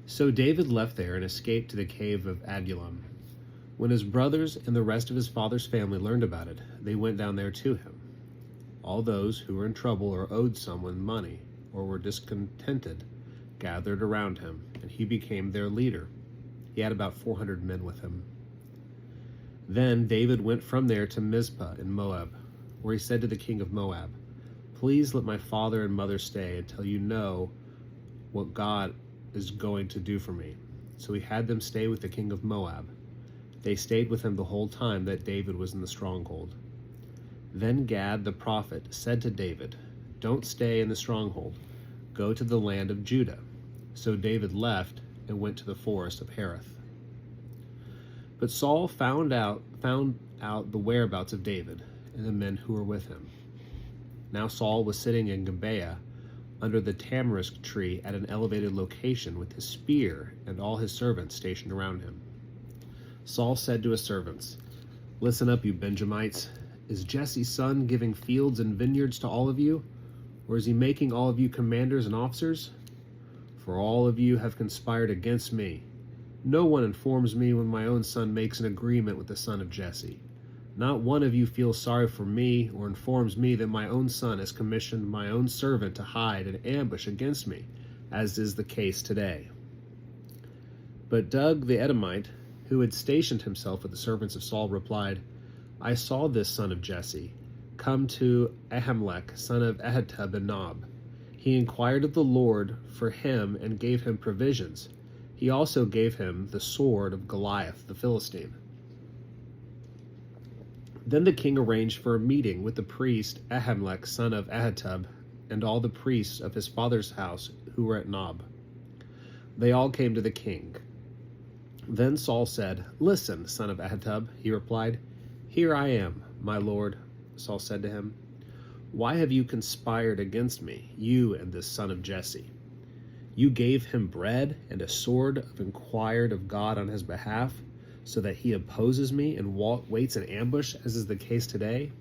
So David left there and escaped to the cave of Adullam. When his brothers and the rest of his father's family learned about it, they went down there to him. All those who were in trouble or owed someone money or were discontented gathered around him, and he became their leader. He had about 400 men with him. Then David went from there to Mizpah in Moab, where he said to the king of Moab, "Please let my father and mother stay until you know what God is going to do for me." So he had them stay with the king of Moab. They stayed with him the whole time that David was in the stronghold. Then Gad the prophet said to David, "Don't stay in the stronghold. Go to the land of Judah." So David left and went to the forest of Hereth. But Saul found out the whereabouts of David and the men who were with him. Now Saul was sitting in Gibeah under the tamarisk tree at an elevated location with his spear and all his servants stationed around him. Saul said to his servants, "Listen up, you Benjamites. Is Jesse's son giving fields and vineyards to all of you? Or is he making all of you commanders and officers? For all of you have conspired against me. No one informs me when my own son makes an agreement with the son of Jesse. Not one of you feels sorry for me or informs me that my own son has commissioned my own servant to hide and ambush against me, as is the case today." But Doeg the Edomite, who had stationed himself with the servants of Saul, replied, "I saw this son of Jesse come to Ahimelech, son of Ahitub and Nob. He inquired of the Lord for him and gave him provisions. He also gave him the sword of Goliath the Philistine." Then the king arranged for a meeting with the priest Ahimelech, son of Ahitub, and all the priests of his father's house who were at Nob. They all came to the king. Then Saul said, "Listen, son of Ahitub," he replied. "Here I am, my lord," Saul said to him. "Why have you conspired against me, you and this son of Jesse? You gave him bread and a sword, have inquired of God on his behalf, so that he opposes me and waits in ambush, as is the case today?"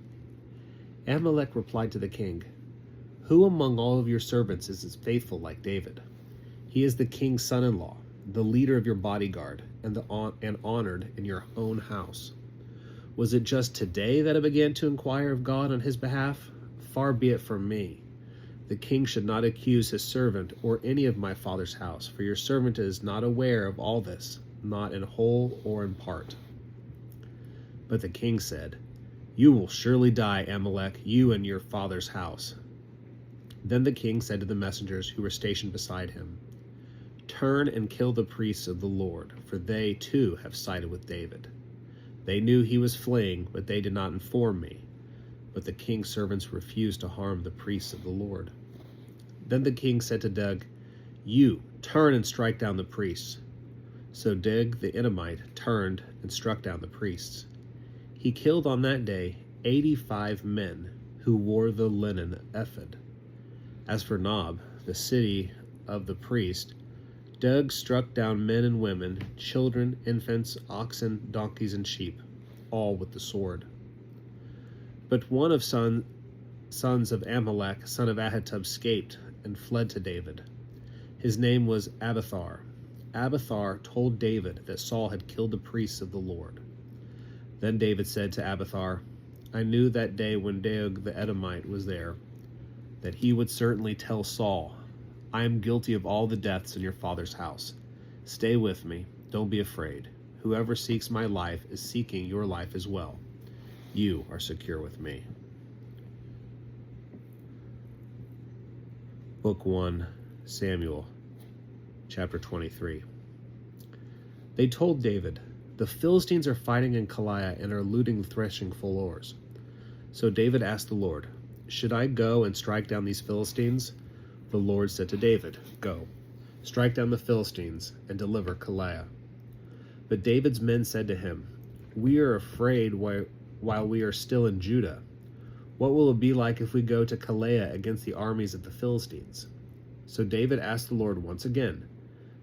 Ahimelech replied to the king, "Who among all of your servants is as faithful like David? He is the king's son-in-law, the leader of your bodyguard, and honored in your own house. Was it just today that I began to inquire of God on his behalf? Far be it from me. The king should not accuse his servant or any of my father's house, for your servant is not aware of all this, not in whole or in part." But the king said, "You will surely die, Ahimelech, you and your father's house." Then the king said to the messengers who were stationed beside him, "Turn and kill the priests of the Lord, for they too have sided with David. They knew he was fleeing, but they did not inform me." But the king's servants refused to harm the priests of the Lord. Then the king said to Doeg, "You, turn and strike down the priests." So Doeg the Edomite turned and struck down the priests. He killed on that day 85 men who wore the linen ephod. As for Nob, the city of the priest, Doeg struck down men and women, children, infants, oxen, donkeys, and sheep, all with the sword. But one of sons of Ahimelech, son of Ahitub, escaped and fled to David. His name was Abiathar. Abiathar told David that Saul had killed the priests of the Lord. Then David said to Abiathar, "I knew that day when Doeg the Edomite was there, that he would certainly tell Saul, 'I am guilty of all the deaths in your father's house. Stay with me, don't be afraid. Whoever seeks my life is seeking your life as well. You are secure with me.'" Book 1, Samuel, chapter 23. They told David, "The Philistines are fighting in Keilah and are looting the threshing floors." So David asked the Lord, "Should I go and strike down these Philistines?" The Lord said to David, "Go, strike down the Philistines and deliver Keilah." But David's men said to him, "We are afraid while we are still in Judah. What will it be like if we go to Keilah against the armies of the Philistines?" So David asked the Lord once again,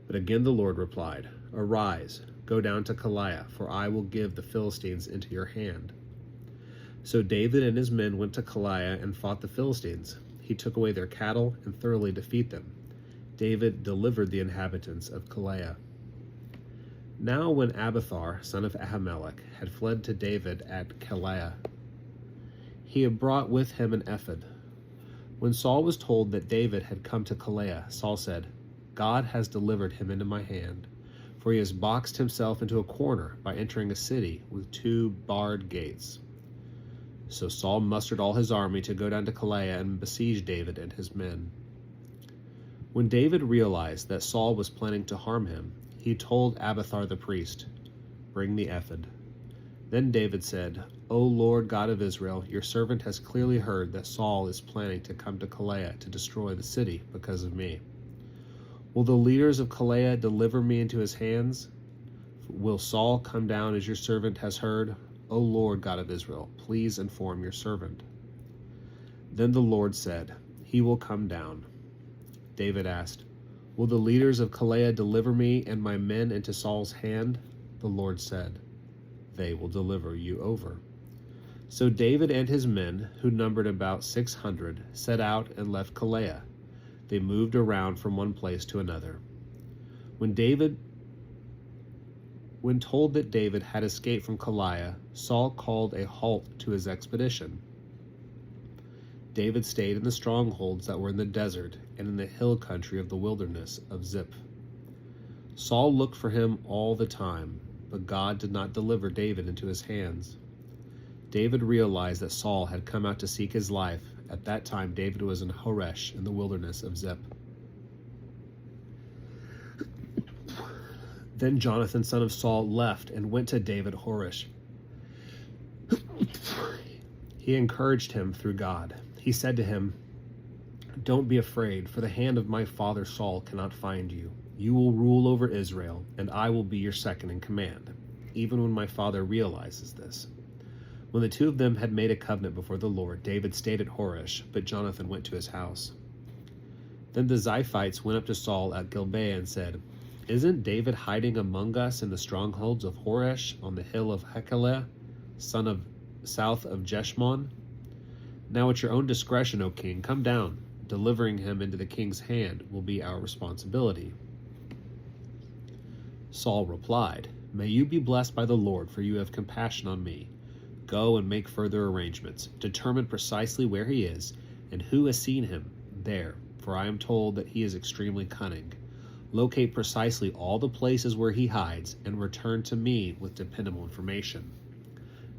but again the Lord replied, "Arise, go down to Keilah, for I will give the Philistines into your hand." So David and his men went to Keilah and fought the Philistines. He took away their cattle and thoroughly defeated them. David delivered the inhabitants of Keilah. Now when Abiathar, son of Ahimelech, had fled to David at Keilah, he had brought with him an ephod. When Saul was told that David had come to Keilah, Saul said, God has delivered him into my hand, for he has boxed himself into a corner by entering a city with 2 barred gates. So Saul mustered all his army to go down to Keilah and besiege David and his men. When David realized that Saul was planning to harm him, he told Abiathar the priest, Bring the ephod. Then David said, O Lord God of Israel, your servant has clearly heard that Saul is planning to come to Keilah to destroy the city because of me. Will the leaders of Keilah deliver me into his hands? Will Saul come down as your servant has heard? O Lord God of Israel, please inform your servant. Then the Lord said, He will come down. David asked, Will the leaders of Keilah deliver me and my men into Saul's hand? The Lord said, They will deliver you over. So David and his men, who numbered about 600, set out and left Keilah. They moved around from one place to another. When told that David had escaped from Keilah, Saul called a halt to his expedition. David stayed in the strongholds that were in the desert and in the hill country of the wilderness of Ziph. Saul looked for him all the time, but God did not deliver David into his hands. David realized that Saul had come out to seek his life. At that time, David was in Horesh in the wilderness of Ziph. Then Jonathan, son of Saul, left and went to David at Horesh. He encouraged him through God. He said to him, Don't be afraid, for the hand of my father Saul cannot find you. You will rule over Israel, and I will be your second in command, even when my father realizes this. When the 2 of them had made a covenant before the Lord, David stayed at Horesh, but Jonathan went to his house. Then the Ziphites went up to Saul at Gibeah and said, Isn't David hiding among us in the strongholds of Horesh on the hill of Hachilah, south of Jeshimon? Now at your own discretion, O king, come down. Delivering him into the king's hand will be our responsibility. Saul replied, May you be blessed by the Lord, for you have compassion on me. Go and make further arrangements. Determine precisely where he is, and who has seen him there, for I am told that he is extremely cunning. Locate precisely all the places where he hides, and return to me with dependable information.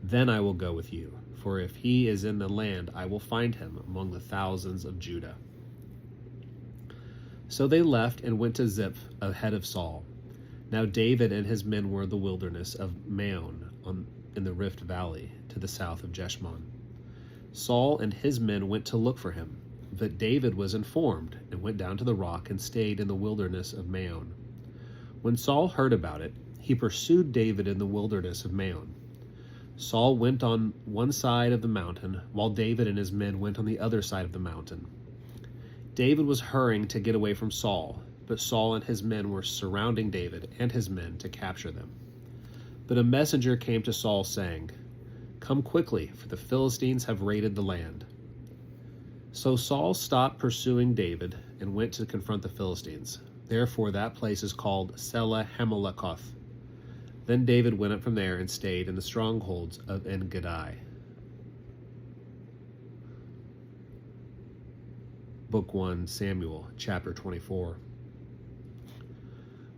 Then I will go with you, for if he is in the land, I will find him among the thousands of Judah. So they left and went to Ziph ahead of Saul. Now David and his men were in the wilderness of Maon in the Rift Valley, to the south of Jeshimon. Saul and his men went to look for him, but David was informed and went down to the rock and stayed in the wilderness of Maon. When Saul heard about it, he pursued David in the wilderness of Maon. Saul went on one side of the mountain, while David and his men went on the other side of the mountain. David was hurrying to get away from Saul, but Saul and his men were surrounding David and his men to capture them. But a messenger came to Saul, saying, Come quickly, for the Philistines have raided the land. So Saul stopped pursuing David and went to confront the Philistines. Therefore that place is called Selah Hamalekoth. Then David went up from there and stayed in the strongholds of En-Gedi. Book 1 Samuel, chapter 24.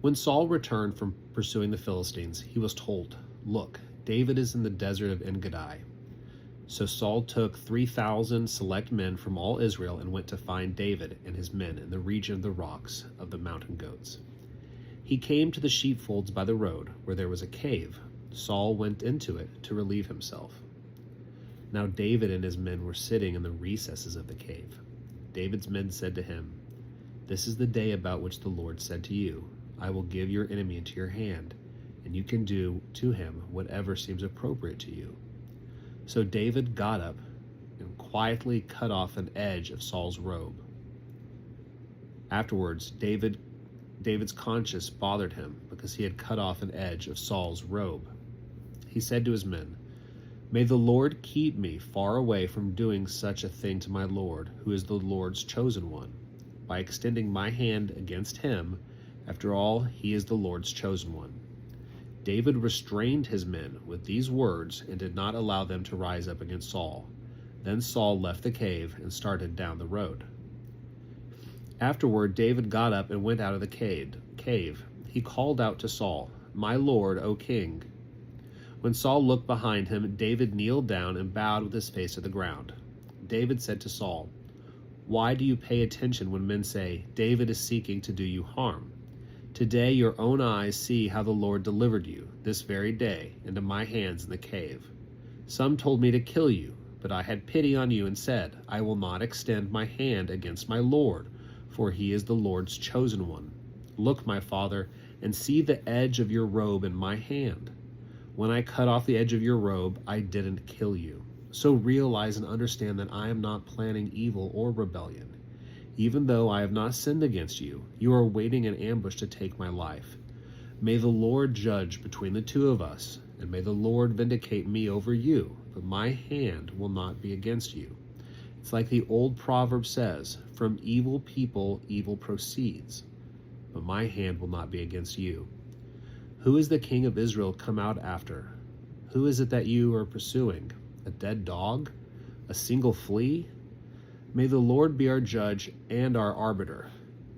When Saul returned from pursuing the Philistines, he was told, Look, David is in the desert of En-Gedi. So Saul took 3,000 select men from all Israel and went to find David and his men in the region of the rocks of the mountain goats. He came to the sheepfolds by the road, where there was a cave. Saul went into it to relieve himself. Now David and his men were sitting in the recesses of the cave. David's men said to him, This is the day about which the Lord said to you, I will give your enemy into your hand, and you can do to him whatever seems appropriate to you. So David got up and quietly cut off an edge of Saul's robe. Afterwards, David's conscience bothered him because he had cut off an edge of Saul's robe. He said to his men, May the Lord keep me far away from doing such a thing to my Lord, who is the Lord's chosen one. by extending my hand against him. After all, he is the Lord's chosen one." David restrained his men with these words and did not allow them to rise up against Saul. Then Saul left the cave and started down the road. Afterward, David got up and went out of the cave. He called out to Saul, "My lord, O king." When Saul looked behind him, David kneeled down and bowed with his face to the ground. David said to Saul, "Why do you pay attention when men say, 'David is seeking to do you harm'? Today your own eyes see how the Lord delivered you, this very day, into my hands in the cave. Some told me to kill you, but I had pity on you and said, 'I will not extend my hand against my Lord, for he is the Lord's chosen one.' Look, my father, and see the edge of your robe in my hand. When I cut off the edge of your robe, I didn't kill you. So realize and understand that I am not planning evil or rebellion. Even though I have not sinned against you, you are waiting in ambush to take my life. May the Lord judge between the two of us, and may the Lord vindicate me over you, but my hand will not be against you. It's like the old proverb says, 'From evil people evil proceeds,' but my hand will not be against you. Who is the king of Israel come out after? Who is it that you are pursuing? A dead dog? A single flea? May the Lord be our judge and our arbiter.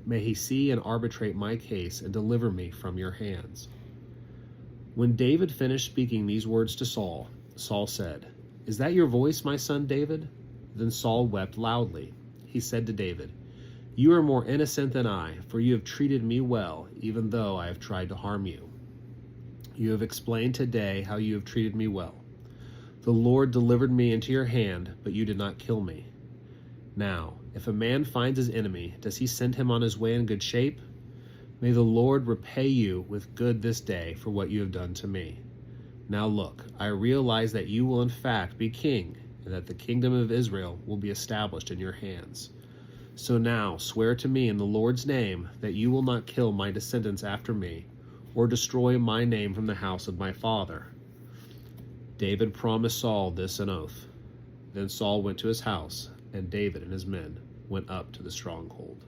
May he see and arbitrate my case and deliver me from your hands." When David finished speaking these words to Saul, Saul said, "Is that your voice, my son David?" Then Saul wept loudly. He said to David, "You are more innocent than I, for you have treated me well, even though I have tried to harm you. You have explained today how you have treated me well. The Lord delivered me into your hand, but you did not kill me. Now, if a man finds his enemy, does he send him on his way in good shape? May the Lord repay you with good this day for what you have done to me. Now look, I realize that you will in fact be king, and that the kingdom of Israel will be established in your hands. So now swear to me in the Lord's name that you will not kill my descendants after me, or destroy my name from the house of my father." David promised Saul this an oath. Then Saul went to his house, and David and his men went up to the stronghold.